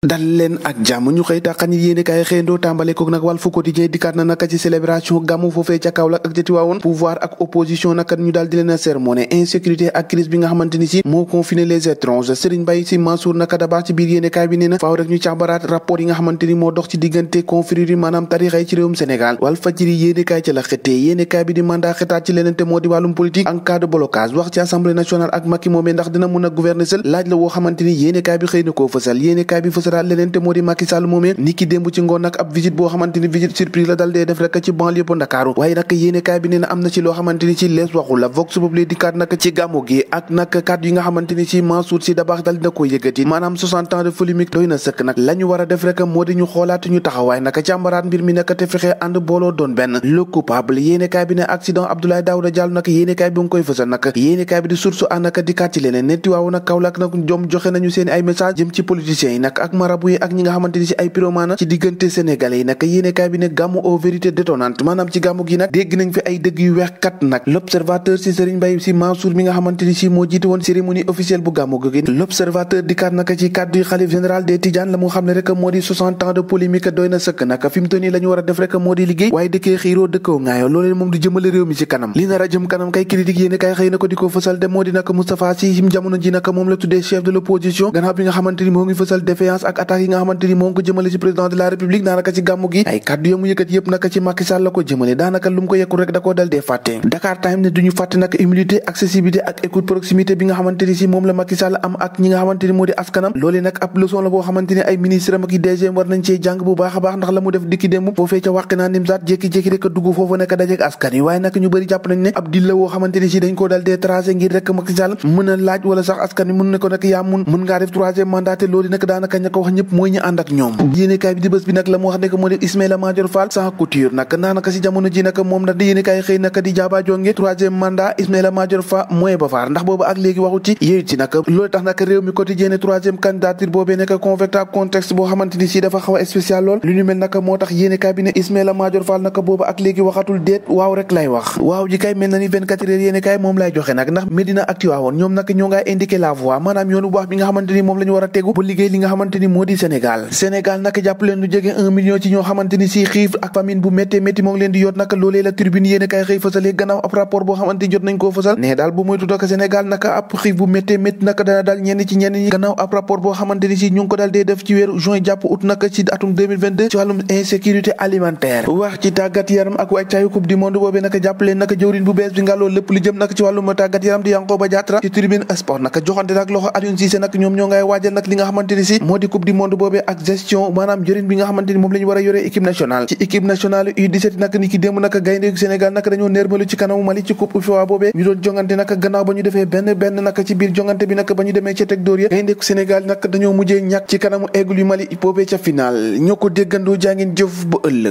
dal leen ak jàmm ñu xëy taxañ yéene kaay xëyndoo tàmbale ko nag Walf Quotidien dikkaat na naka ci célébration gàmmu foofee ca Kaolack ak ca Tivaouane pouvoir ak opposition naka ñu daal di leen a sermoné insécurité ak crise bi nga xamante ni si moo confiné les étranges Serigne Mbaye Sy Mansour naka dabaax ci biir yéene kaay bi nee na faaw rek ñu càmbaraat rapport yi nga xamante ni moo dox ci diggante confrérie yi maanaam tarixa yi ci réewum Sénégal Walfadjri yéene kaay ci la xëttee yéene kaay bi di mandat xëtaat ci leneen te moo di wàllum politique en cas de blocage wax ci assemblée nationale ak Macky moomee ndax dina mën a gouverner seul laaj la woo xamante ni yéene kaay bi xëy na koo fësal yéene kaay bi fësalaat leneen te moo di Macky Sall moomee ni ki démb ci ngoon nag ab visite boo xamante ni visite surprise la dal dee def rek ci banlieue bu Ndakaaru waaye nag yéene kaay bi nee na am na ci loo xamante ni ci lees waxu la Vox Populi dikkaat nag ci gàmmu gi ak nag kàddu yi nga xamante ni ci Mansour Sy Dabakh dal dina ko yëkkati maanaam 60 ans de polémique doy na sëkk nag la ñu war a def rek moo di ñu xoolaat ñu taxawaay nag càmbaraat mbir mi nag te fexe ànd booloo doon benn le coupable yéene kaay bi ne accident Abdoulaye Daouda Diallo nag yéene kaay bi nga koy fësal nag yéene kaay bi di source a nag dikkaat ci leneen ne Tivaouane nag Kaolack nag ñoom joxe nañu seen ay message jëm ci politiciens yi nag ak marabu yi ak ñi nga xamante ni ci ay pyromane ci diggante sénégalais yi nag yéene kaay bi ne gàmmu aux vérités détonnantes maanaam ci gàmmu gi nag dégg nañ fi ay dëgg yu weex kat nag l'observateur ci Serigne Mbaye Sy Mansour mi nga xamante ni ci moo jiite woon cérémonie officielle bu gàmmu gi l'observateur dikkaat nag ci kàddu yi xalif général des Tidianes la mu xam ne rek moo di 60 ans de polémique doy na sëkk nag fi mu toll nii la ñu war a def rek moo di liggéey waaye dëkkee xiiroo dëkkoo ŋaayoo loolee moom du jëmale réew mi ci kanam li nar a jëm kanam kay critique yéene kay xëy na ko di ko fësal de moo di nag Moustapha Sy him jamono ji nag moom la tuddee chef de l'opposition gannaaw bi nga xamante ni moo ngi fësal défiance ak attaques yi nga xamante ni moo ngi ko jëmale ci président de la république daanaka ci gàmmu gi ay kàddu yamu yëkkat yëpp naka ci Macky Sall la ko jëmale daanaka lu mu ko yekkul rek da koo dal dee fàtte Dakar Time ne duñu fàtte nag humilité accessibilité ak écoute proximité bi nga xamante ni si moom la Macky Sall am ak ñi nga xamante ni moo di askanam loolee nag ab leçon la boo xamante ni ay ministre am ak i DG war nañ cee jàng bu baax a baax ndax la mu def dikki démb foofee ca wàqi naa nimsaat jékki-jékki rek dugg foofu nekk dajeek askan yi waaye nag ñu bëri jàpp nañ ne ab dil la woo xamante ni si dañ koo dal dee tracé ngir rek Macky Sall mën a laaj wala sax askan yi mën ne ko nag yaa mën ngaa def troisième mandat te loolu nag daanaka ña ko wax ñëpp mooy ñu ànd ak ñoom yéenekaay bi di bés bi nag la mu wax ne moo def Ismaïla Madior Fall sans couture nag daanaka si jamono ji nag moom nag di yéenekaay xëy nag di jaaba jonge troisième mandat Ismaïla Madior Fall mooy ba faar ndax boobu ak léegi waxu ci yéeyu ci nag loolu tax nag réew mi quotidien troisième candidature boobee nekk convectable contexte boo xamante ni si dafa xaw a spécial lool lu ñu mel nag moo tax yéenekaay bi ne Ismaïla Madior Fall nag boobu ak léegi waxatul déet waaw rek lay wax waaw ji kay mel na ni 24 heures yéenekaay moom lay joxe nag ndax Médina ak Tivaouane ñoom nag ñoo ngay indiqué la voie maanaam yoonu bu baax bi nga xamante ni moom la ñu war a tegu bu liggéey li nga xamante ni moo di Sénégal nag jàpp leen lu jege 1 million ci ñoo xamante ni si xiif ak famine bu méttee métti moo ngi leen di yoot nag loolee la tribune yéen kay xëy fësalee gannaaw ab rapport boo xamante ni jot nañ koo fësal ne daal bu moytu daka Sénégal naka ab xiif bu méttee métti naka dana daal ñenn ñi gannaaw ab rapport boo xamante ni si ñu ngi ko daal dee def ci weeru juin jàpp août naka ci atum 2022 ci wàllum insécurité alimentaire wax ci tàggat yaram ak wàccaayu coupe du monde boobee naka jàpp leen naka jëwriñ bu bees bi nga loolu lépp lu jëm naka ci wàllum tàggat yaram di Yankhoba Diattara ci tribune sport naka joxante nag loxo Aliou Cissé nag ñoom ñoo ngay waajal nag li nga xamante ni si moo di coupe du monde boobee ak gestion maanaam jëriñ bi nga xamante ni moom la ñu war a yore équipe nationale ci équipe nationale U17 nag ni ki démb nag gaynde Sénégal nag dañoo nermalu ci kanamu Mali ci coupe UEFA boobee ñu doon jongante nag gannaaw ba ñu defee benn nag ci biir jongante bi nag ba ñu demee ca teg dóor ya gaynde Sénégal nag dañoo mujjee ñàkk ci kanamu Aigle yu Mali boobee ca final ñoo ko déggandoo jàngeen jëf ba ëllëg